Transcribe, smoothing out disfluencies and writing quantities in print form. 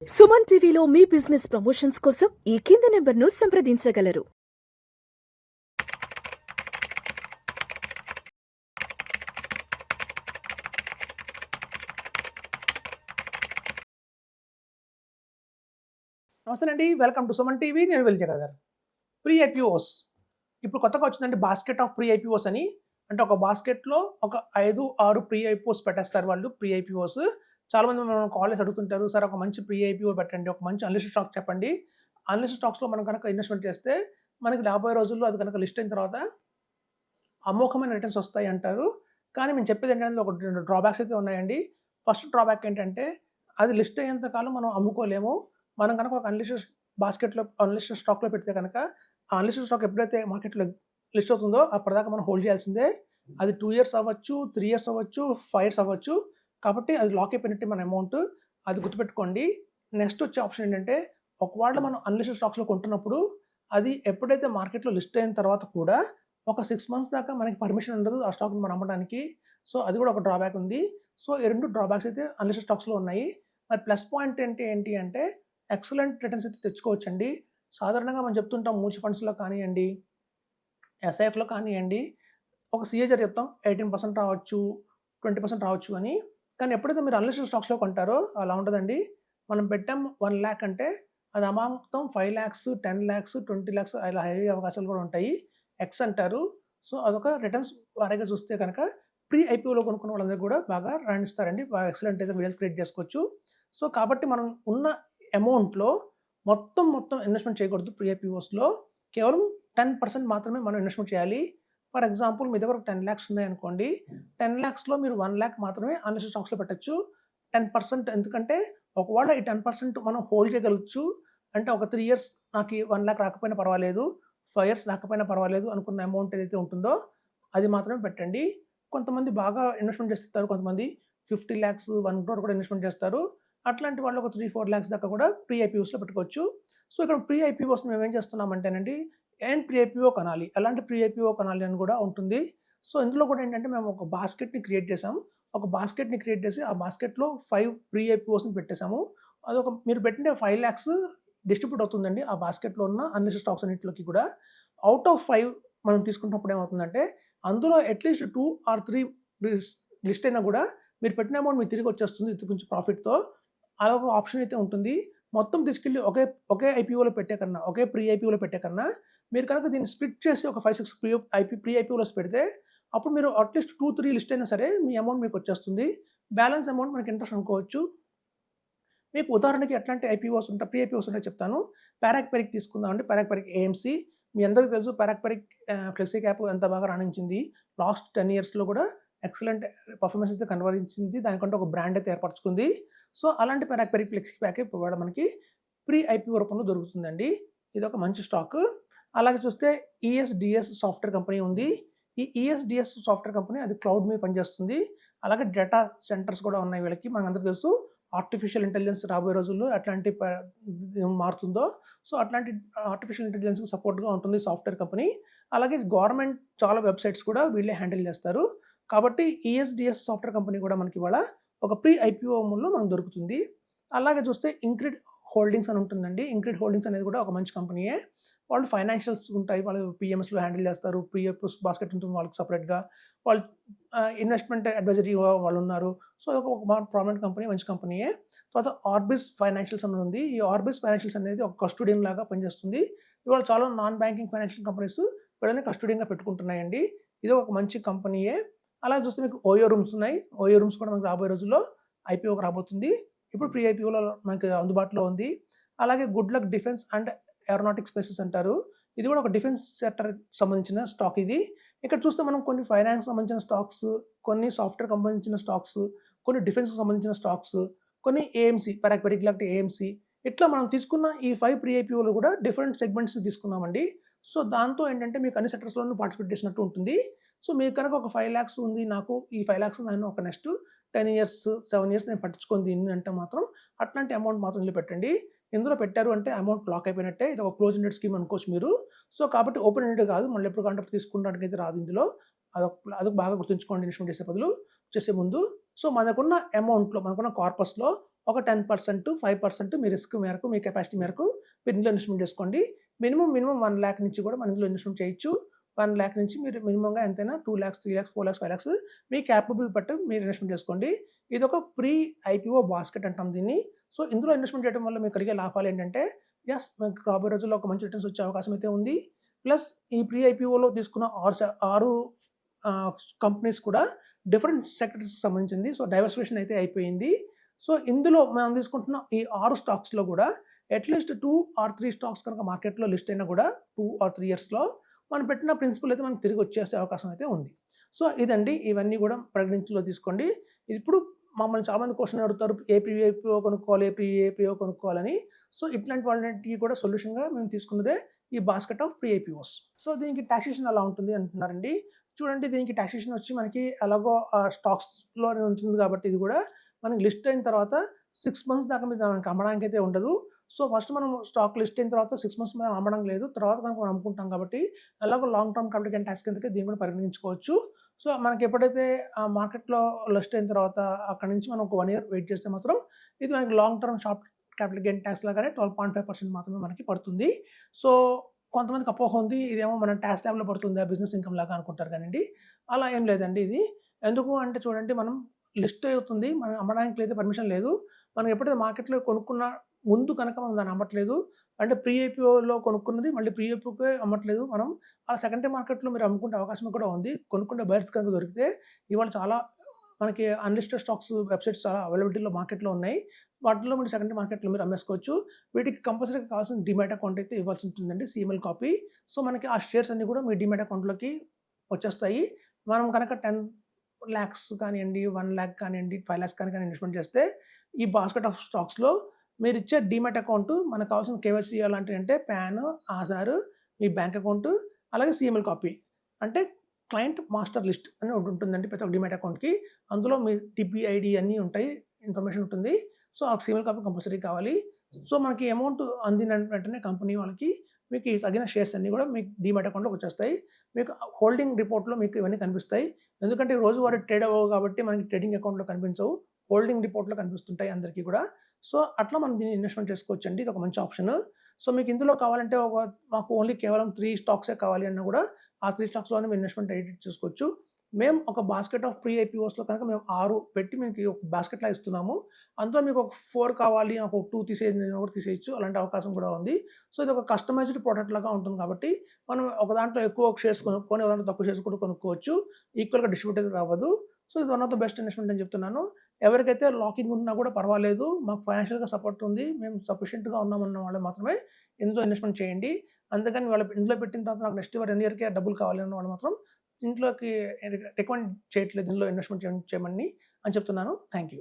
సుమన్ టీవీలో మీ business promotions కోసం ఈ కింది నెంబర్ను సంప్రదించగలరు. నమస్తే అండి. Welcome to Suman TV. నేను వెలిజగదర్. ప్రీ ఐపీఓస్ ఇప్పుడు కొత్తగా వచ్చిందండి బాస్కెట్ ఆఫ్ ప్రీ ఐపీఓస్ అని. అంటే ఒక బాస్కెట్‌లో ఒక 5, 6 ప్రీ ఐపీఓస్ పెట్టేస్తారు వాళ్ళు ప్రీ ఐపీఓస్. చాలామంది మనం కాల్ చేసి అడుగుతుంటారు. సార్ ఒక మంచి ప్రీ ఐపీఓ పెట్టండి. ఒక మంచి అన్‌లిస్టెడ్ స్టాక్ చెప్పండి. అన్‌లిస్టెడ్ స్టాక్స్‌లో మనం గనక ఇన్వెస్ట్‌మెంట్ చేస్తే మనకి రాబోయే రోజుల్లో అది గనక లిస్ట్ అయిన తర్వాత అమోఘమైన రిటర్న్స్ వస్తాయి అంటారు. కానీ మేము చెప్పేది ఏంటంటే ఒక 2 డ్రాబ్యాక్స్ అయితే ఉన్నాయండి. ఫస్ట్ డ్రాబ్యాక్ ఏంటంటే అది లిస్ట్ అయ్యేంత కాలం మనం అమ్ముకోలేము. మనం గనక ఒక అన్‌లిస్టెడ్ స్టాక్‌లో పెడితే గనక ఆ అన్‌లిస్టెడ్ స్టాక్ ఎప్పుడైతే మార్కెట్‌లో లిస్ట్ అవుతుందో అప్పటిదాకా మనం హోల్డ్ చేయాల్సిందే. అది 2 ఇయర్స్ అవ్వచ్చు, 3 ఇయర్స్ అవ్వచ్చు, 5 ఇయర్స్ అవ్వచ్చు. కాబట్టి అది లాక్ అయిపోయినట్టే మన అమౌంట్. అది గుర్తుపెట్టుకోండి. నెక్స్ట్ వచ్చే ఆప్షన్ ఏంటంటే ఒకవేళ మనం అన్‌లిస్టెడ్ స్టాక్స్‌లో కొంటున్నప్పుడు అది ఎప్పుడైతే మార్కెట్‌లో లిస్ట్ అయిన తర్వాత కూడా ఒక 6 మంత్స్ దాకా మనకి పర్మిషన్ ఉండదు ఆ స్టాక్‌ని మనం అమ్మడానికి. సో, అది కూడా ఒక డ్రాబ్యాక్ ఉంది. సో, ఈ 2 డ్రాబ్యాక్స్ అయితే అన్‌లిస్టెడ్ స్టాక్స్‌లో ఉన్నాయి. మరి ప్లస్ పాయింట్ ఏంటి అంటే ఎక్సలెంట్ రిటర్న్స్ అయితే తెచ్చుకోవచ్చండి. సాధారణంగా మనం చెప్తుంటాం మ్యూచువల్ ఫండ్స్‌లో కానియండి, ఎస్ఐఎఫ్‌లో కానియండి, ఒక సిఏజర్ చెప్తాం 18% రావచ్చు, 20% రావచ్చు అని. కానీ ఎప్పుడైతే మీరు అన్‌లిస్టెడ్ స్టాక్స్‌లో కొంటారో అలా ఉండదండి. మనం పెట్టాం 1,00,000 అంటే అది అమాంతం 5,00,000, 10,00,000, 20,00,000 అలా అయ్యే అవకాశాలు కూడా ఉంటాయి. ఎక్స్ అంటారు. సో, అదొక రిటర్న్స్ వారీగా చూస్తే కనుక ప్రీ ఐపీఓలో కొనుక్కున్న వాళ్ళందరూ కూడా బాగా రాణిస్తారండి. బాగా ఎక్సలెంట్ అయితే రిజల్ట్స్ క్రియేట్ చేసుకోవచ్చు. సో, కాబట్టి మనం ఉన్న అమౌంట్‌లో మొత్తం ఇన్వెస్ట్‌మెంట్ చేయకూడదు ప్రీ ఐపీఓస్‌లో. కేవలం 10% మాత్రమే మనం ఇన్వెస్ట్‌మెంట్ చేయాలి. ఫర్ ఎగ్జాంపుల్ మీ దగ్గర ఒక 10,00,000 ఉన్నాయనుకోండి. 10,00,000లో మీరు 1,00,000 మాత్రమే అన్‌లిస్టెడ్ స్టాక్స్‌లో పెట్టొచ్చు. 10% ఎందుకంటే ఒకవేళ ఈ 10% మనం హోల్డ్ చేయగలగచ్చు. అంటే ఒక 3 ఇయర్స్ నాకు ఈ 1,00,000 రాకపోయినా పర్వాలేదు. 5 ఇయర్స్ రాకపోయినా పర్వాలేదు అనుకున్న అమౌంట్ ఏదైతే ఉంటుందో అది మాత్రమే పెట్టండి. కొంతమంది బాగా ఇన్వెస్ట్‌మెంట్ చేస్తారు. కొంతమంది 50,00,000, 1,00,00,000 కూడా ఇన్వెస్ట్‌మెంట్ చేస్తారు. అట్లాంటి వాళ్ళు ఒక 3, 4 లాక్స్ దాకా కూడా ప్రీ ఐపీఓస్‌లో పెట్టుకోవచ్చు. సో, ఇక్కడ ప్రీ ఐపీఓస్ మేమేం చేస్తున్నామంటేనండి ప్రీ ఐపీఓ కొనాలి. ఎలాంటి ప్రీ ఐపీఓ కొనాలి అని కూడా ఉంటుంది. సో, ఇందులో కూడా ఏంటంటే మేము ఒక బాస్కెట్‌ని క్రియేట్ చేసాం. ఒక బాస్కెట్‌ని క్రియేట్ చేసి ఆ బాస్కెట్‌లో 5 ప్రీ ఐపీఓస్‌ని పెట్టేసాము. మీరు పెట్టిన 5,00,000 డిస్ట్రిబ్యూట్ అవుతుందండి. ఆ బాస్కెట్‌లో ఉన్న అన్‌లిస్టెడ్ స్టాక్స్ అన్నిట్లోకి కూడా. ఔట్ ఆఫ్ 5 మనం తీసుకున్నప్పుడు ఏమవుతుందంటే అందులో అట్‌లీస్ట్ 2 ఆర్ 3 లిస్ లిస్ట్ అయినా కూడా మీరు పెట్టిన అమౌంట్ మీకు తిరిగి వచ్చేస్తుంది ఇది కొంచెం ప్రాఫిట్‌తో. అలా ఒక ఆప్షన్ అయితే ఉంటుంది. మొత్తం తీసుకెళ్ళి ఒకే ఐపీఓలో పెట్టే కన్నా, ఒకే ప్రీ ఐపీఓలో పెట్టే కన్నా మీరు కనుక దీన్ని స్ప్లిట్ చేసి ఒక 5, 6 ప్రీ ఐపీఓలోస్ పెడితే అప్పుడు మీరు అట్‌లీస్ట్ 2, 3 లిస్ట్ అయినా సరే మీ అమౌంట్ మీకొచ్చేస్తుంది. బ్యాలెన్స్ అమౌంట్ మనకి ఇంట్రెస్ట్ అనుకోవచ్చు. మీకు ఉదాహరణకి ఎట్లాంటి ప్రీ ఐపీఓస్ ఉంటాయో చెప్తాను. పరాగ్ పెరిగ్ తీసుకుందామండి. పరాగ్ పెరిగ్ ఏఎంసీ మీ అందరికీ తెలుసు పరాగ్ పెరిగ్ ఫ్లెక్సీ క్యాప్ ఎంత బాగా రాణించింది. లాస్ట్ 10 ఇయర్స్‌లో కూడా ఎక్సలెంట్ పెర్ఫార్మన్స్ అయితే కనబరించింది. దానికంటే ఒక బ్రాండ్ అయితే ఏర్పరచుకుంది. సో, అలాంటి పరాగ్ పెరిగ్ ఫ్లెక్సీ క్యాప్ ఇప్పుడు కూడా మనకి ప్రీ ఐపీఓ రూపంలో దొరుకుతుందండి. ఇదొక మంచి స్టాకు. అలాగే చూస్తే ఈఎస్‌డిఎస్ సాఫ్ట్‌వేర్ కంపెనీ ఉంది. ఈ ఈఎస్‌డిఎస్ సాఫ్ట్‌వేర్ కంపెనీ అది క్లౌడ్ మీద పనిచేస్తుంది. అలాగే డేటా సెంటర్స్ కూడా ఉన్నాయి వీళ్ళకి. మనందరికీ తెలుసు ఆర్టిఫిషియల్ ఇంటెలిజెన్స్ రాబోయే రోజుల్లో ఎట్లాంటి మారుతుందో. సో, అట్లాంటి ఆర్టిఫిషియల్ ఇంటెలిజెన్స్‌కి సపోర్ట్‌గా ఉంటుంది సాఫ్ట్‌వేర్ కంపెనీ. అలాగే గవర్నమెంట్ చాలా వెబ్‌సైట్స్ కూడా వీళ్ళే హ్యాండిల్ చేస్తారు. కాబట్టి ఈఎస్‌డిఎస్ సాఫ్ట్‌వేర్ కంపెనీ కూడా మనకి ఇవాళ ఒక ప్రీ ఐపీఓలో మనకు దొరుకుతుంది. అలాగే చూస్తే ఇంక్రిడ్ హోల్డింగ్స్ అని ఉంటుందండి. ఇంక్రిడ్ హోల్డింగ్స్ అనేది కూడా ఒక మంచి కంపెనీయే. వాళ్ళు ఫైనాన్షియల్స్ ఉంటాయి. వాళ్ళు పీఎంఎస్‌లో హ్యాండిల్ చేస్తారు. ప్రీ ఐపీఓస్ బాస్కెట్ ఉంటుంది వాళ్ళకి సెపరేట్‌గా. వాళ్ళు ఇన్వెస్ట్‌మెంట్ అడ్వైజరీ వాళ్ళున్నారు. సో, అదొక ప్రామినెంట్ కంపెనీ, మంచి కంపెనీయే. తర్వాత ఆర్బిస్ ఫైనాన్షియల్స్ అని ఉంది. ఈ ఆర్బిస్ ఫైనాన్షియల్స్ అనేది ఒక కస్టోడియన్ లాగా పనిచేస్తుంది. ఇవాళ చాలా నాన్ బ్యాంకింగ్ ఫైనాన్షియల్ కంపెనీస్ వీళ్ళని కస్టోడియన్‌గా పెట్టుకుంటున్నాయండి. ఇది ఒక మంచి కంపెనీయే. అలా చూస్తే మీకు ఓయో రూమ్స్ ఉన్నాయి. ఓయో రూమ్స్ కూడా మనకు రాబోయే రోజుల్లో ఐపీఓకి రాబోతుంది. ఇప్పుడు ప్రీ ఐపీఓలో మనకి అందుబాటులో ఉంది. అలాగే good luck defence and aeronautic spaces అంటారు. ఇది కూడా ఒక డిఫెన్స్ సెక్టర్‌కి సంబంధించిన స్టాక్ ఇది. ఇక్కడ చూస్తే మనం కొన్ని ఫైనాన్స్ సంబంధించిన స్టాక్స్, కొన్ని సాఫ్ట్‌వేర్‌కి సంబంధించిన స్టాక్స్, కొన్ని డిఫెన్స్‌కి సంబంధించిన స్టాక్స్, కొన్ని ఏఎంసీ, పరాగ్ పెరిగ్ లాంటి ఏఎంసీ ఇట్లా మనం తీసుకున్న ఈ 5 ప్రీ ఐపీఓలు కూడా డిఫరెంట్ సెగ్మెంట్స్ తీసుకున్నామండి. సో, దాంతో ఏంటంటే మీకు అన్ని సెక్టర్స్‌లోనూ పార్టిసిపేట్ చేసినట్టు ఉంటుంది. సో, మీకు కనుక ఒక 5,00,000 ఉంది నాకు, ఈ 5,00,000 నేను ఒక నెక్స్ట్ 10 ఇయర్స్, 7 ఇయర్స్ నేను పట్టించుకోను దీన్ని అంటే మాత్రం అట్లాంటి అమౌంట్ మాత్రం ఇందులో పెట్టండి. ఇందులో పెట్టారు అంటే అమౌంట్ లాక్ అయిపోయినట్టే. ఇది ఒక క్లోజ్ ఎండెడ్ స్కీమ్ అనుకోవచ్చు మీరు. సో, కాబట్టి ఓపెన్ ఎండెడ్ కాదు. మళ్ళీ ఎప్పుడు కావాలంటే అప్పుడు తీసుకున్నట్టుగైతే రాదు ఇందులో. అదొక బాగా గుర్తుంచుకోండి ఇన్వెస్ట్‌మెంట్ చేసే ముందు. సో, మనకున్న అమౌంట్‌లో, మనకున్న కార్పస్‌లో ఒక 10%, 5% మీ రిస్క్ మేరకు, మీ కెపాసిటీ మేరకు మీరు ఇందులో ఇన్వెస్ట్‌మెంట్ చేసుకోండి. మినిమమ్ 1,00,000 నుంచి కూడా మనం ఇందులో ఇన్వెస్ట్‌మెంట్ చేయొచ్చు. 1,00,000 నుంచి మీరు మినిమమ్‌గా ఎంతైనా 2,00,000, 3,00,000, 4,00,000, 5,00,000 మీ క్యాపబుల్ బట్టి మీరు ఇన్వెస్ట్‌మెంట్ చేసుకోండి. ఇదొక ప్రీ ఐపీఓ బాస్కెట్ అంటాం దీన్ని. సో, ఇందులో ఇన్వెస్ట్‌మెంట్ చేయడం వల్ల మీకు కలిగే లాభాలేంటంటే, మీకు రాబోయే రోజుల్లో ఒక మంచి రిటర్న్స్ వచ్చే అవకాశం అయితే ఉంది. ప్లస్ ఈ ప్రీ ఐపీఓలో తీసుకున్న 6 కంపెనీస్ కూడా డిఫరెంట్ సెక్టర్స్‌కి సంబంధించింది. సో, డైవర్సిఫికేషన్ అయితే అయిపోయింది. సో, ఇందులో మనం తీసుకుంటున్న ఈ 6 స్టాక్స్‌లో కూడా అట్‌లీస్ట్ 2 ఆర్ 3 స్టాక్స్ కనుక మార్కెట్‌లో లిస్ట్ అయినా కూడా 2 ఆర్ 3 ఇయర్స్‌లో మనం పెట్టిన ప్రిన్సిపల్ అయితే మనకు తిరిగి వచ్చేసే అవకాశం అయితే ఉంది. సో, ఇదండి. ఇవన్నీ కూడా పరిగణనలో తీసుకోండి. ఇప్పుడు మమ్మల్ని చాలామంది క్వెషన్ అడుగుతారు. ఏ ప్రీఐపీఓ కొనుక్కోవాలి, ఏ ప్రీఐపీఓ కొనుక్కోవాలని. సో, ఇట్లాంటి వాళ్ళన్నిటికి కూడా సొల్యూషన్‌గా మేము తీసుకున్నదే ఈ బాస్కెట్ ఆఫ్ ప్రీఐపీఓస్. సో, దీనికి టాక్సేషన్ ఎలా ఉంటుంది అంటున్నారండి. చూడండి, దీనికి టాక్సేషన్ వచ్చి మనకి ఎలాగో స్టాక్స్‌లోనే ఉంటుంది కాబట్టి ఇది కూడా మనకి లిస్ట్ అయిన తర్వాత 6 మంత్స్ దాకా మీద మనకి అమ్మడానికైతే ఉండదు. సో, ఫస్ట్ మనం స్టాక్ లిస్ట్ అయిన తర్వాత 6 మంత్స్ మనం అమ్మడం లేదు. తర్వాత కనుక మనం అమ్ముకుంటాం కాబట్టి ఎలాగో long term capital gain talks కిందకి దీన్ని కూడా పరిగణించుకోవచ్చు. సో, మనకి ఎప్పుడైతే మార్కెట్‌లో లిస్ట్ అయిన తర్వాత అక్కడి నుంచి మనం ఒక 1 ఇయర్ వెయిట్ చేస్తే మాత్రం ఇది మనకి long term short capital gain talks లాగానే 12.5% మాత్రమే మనకి పడుతుంది. సో, కొంతమందికి అపోహ ఉంది. ఇదేమో మన టాక్స్ ల్యాబ్‌లో పడుతుందా బిజినెస్ ఇన్‌కమ్ లాగా అనుకుంటారు కానండి. అలా ఏం లేదండి ఇది. ఎందుకు అంటే చూడండి, మనం లిస్ట్ అవుతుంది. మనం అమ్మడానికి అయితే పర్మిషన్ లేదు. మనం ఎప్పుడైతే మార్కెట్‌లో కొనుక్కున్న ముందు కనుక మనం దాన్ని అమ్మట్లేదు. అంటే ప్రీ ఐపీఓలో కొనుక్కున్నది మళ్ళీ ప్రీ ఐపీఓకే అమ్మట్లేదు మనం. ఆ సెకండరీ మార్కెట్‌లో మీరు అమ్ముకునే అవకాశం కూడా ఉంది. కొనుక్కునే బయర్స్ కనుక దొరికితే ఇవాళ చాలా మనకి అన్‌లిస్టెడ్ స్టాక్స్ వెబ్‌సైట్స్ చాలా అవైలబిలిటీలో మార్కెట్‌లో ఉన్నాయి. వాటిలో మీరు సెకండరీ మార్కెట్‌లో మీరు అమ్మేసుకోవచ్చు. వీటికి కంపల్సరీగా కావాల్సిన డీమ్యాట్ అకౌంట్ అయితే ఇవ్వాల్సి ఉంటుందండి. CML copy. సో, మనకి ఆ షేర్స్ అన్నీ కూడా మీ డీమ్యాట్ అకౌంట్‌లోకి వచ్చేస్తాయి. మనం కనుక 10,00,000 కానియండి, 1,00,000 కానియండి, 5,00,000 కానీ ఇన్వెస్ట్‌మెంట్ చేస్తే ఈ బాస్కెట్ ఆఫ్ స్టాక్స్‌లో మీరిచ్చే డీమ్యాట్ అకౌంట్ మనకు కావాల్సిన కేవైసీ ఎలాంటివంటే పాన్, ఆధార్, మీ బ్యాంక్ అకౌంట్, అలాగే సీఎంఎల్ కాపీ. అంటే క్లయింట్ మాస్టర్ లిస్ట్ అని ఒకటి ఉంటుందండి ప్రతి ఒక్క డీమ్యాట్ అకౌంట్‌కి. అందులో మీ టీపీఐడీ అన్నీ ఉంటాయి. ఇన్ఫర్మేషన్ ఉంటుంది. సో, ఆ సీఎంఎల్ కాపీ కంపల్సరీ కావాలి. సో, మనకి అమౌంట్ అందిన వెంటనే కంపెనీ వాళ్ళకి మీకు ఈ తగిన షేర్స్ అన్నీ కూడా మీకు డీమ్యాట్ అకౌంట్‌లోకి వచ్చేస్తాయి. మీకు హోల్డింగ్ రిపోర్ట్‌లో మీకు ఇవన్నీ కనిపిస్తాయి. ఎందుకంటే రోజువారీ ట్రేడ్ అవ్వవు కాబట్టి మనకి ట్రేడింగ్ అకౌంట్‌లో కనిపించవు. హోల్డింగ్ రిపోర్ట్‌లో కనిపిస్తుంటాయి అందరికీ కూడా. సో, అట్లా మనం దీన్ని ఇన్వెస్ట్‌మెంట్ చేసుకోవచ్చండి. ఇదొక మంచి ఆప్షన్. సో, మీకు ఇందులో కావాలంటే మాకు ఓన్లీ కేవలం 3 స్టాక్సే కావాలి అన్నా కూడా ఆ 3 స్టాక్స్‌లోనే మీరు ఇన్వెస్ట్‌మెంట్ ఎడిట్ చేసుకోవచ్చు. మేము ఒక బాస్కెట్ ఆఫ్ ప్రీ ఐపీఓస్‌లో కనుక మేము 6 పెట్టి మీకు ఒక బాస్కెట్‌లా ఇస్తున్నాము. అందులో మీకు ఒక 4 కావాలి, నాకు ఒక 2 తీసేయండి అని కూడా తీసేయొచ్చు. అలాంటి అవకాశం కూడా ఉంది. సో, ఇది ఒక కస్టమైజ్డ్ ప్రొడక్ట్ లాగా ఉంటుంది కాబట్టి మనం ఒక దాంట్లో ఎక్కువ షేర్స్ కొనుక్కొని, ఒక దాంట్లో తక్కువ షేర్స్ కూడా కొనుక్కోవచ్చు. ఈక్వల్‌గా డిస్ట్రిబ్యూట్ అయితే అవ్వదు. సో, ఇది one of the best investment అని చెప్తున్నాను. ఎవరికైతే లాకింగ్ ఉన్నా కూడా పర్వాలేదు. మాకు ఫైనాన్షియల్‌గా సపోర్ట్ ఉంది. మేము సఫిషియెంట్‌గా ఉన్నామన్న వాళ్ళు మాత్రమే ఇందులో ఇన్వెస్ట్‌మెంట్ చేయండి. అందుకని ఇందులో పెట్టిన తర్వాత నాకు నెక్స్ట్ 1 ఇయర్‌కే డబ్బులు కావాలి అన్న వాళ్ళు మాత్రం ఇంట్లోకి రికమెండ్ చేయట్లేదు ఇందులో ఇన్వెస్ట్‌మెంట్ చేయమని అని చెప్తున్నాను. Thank you.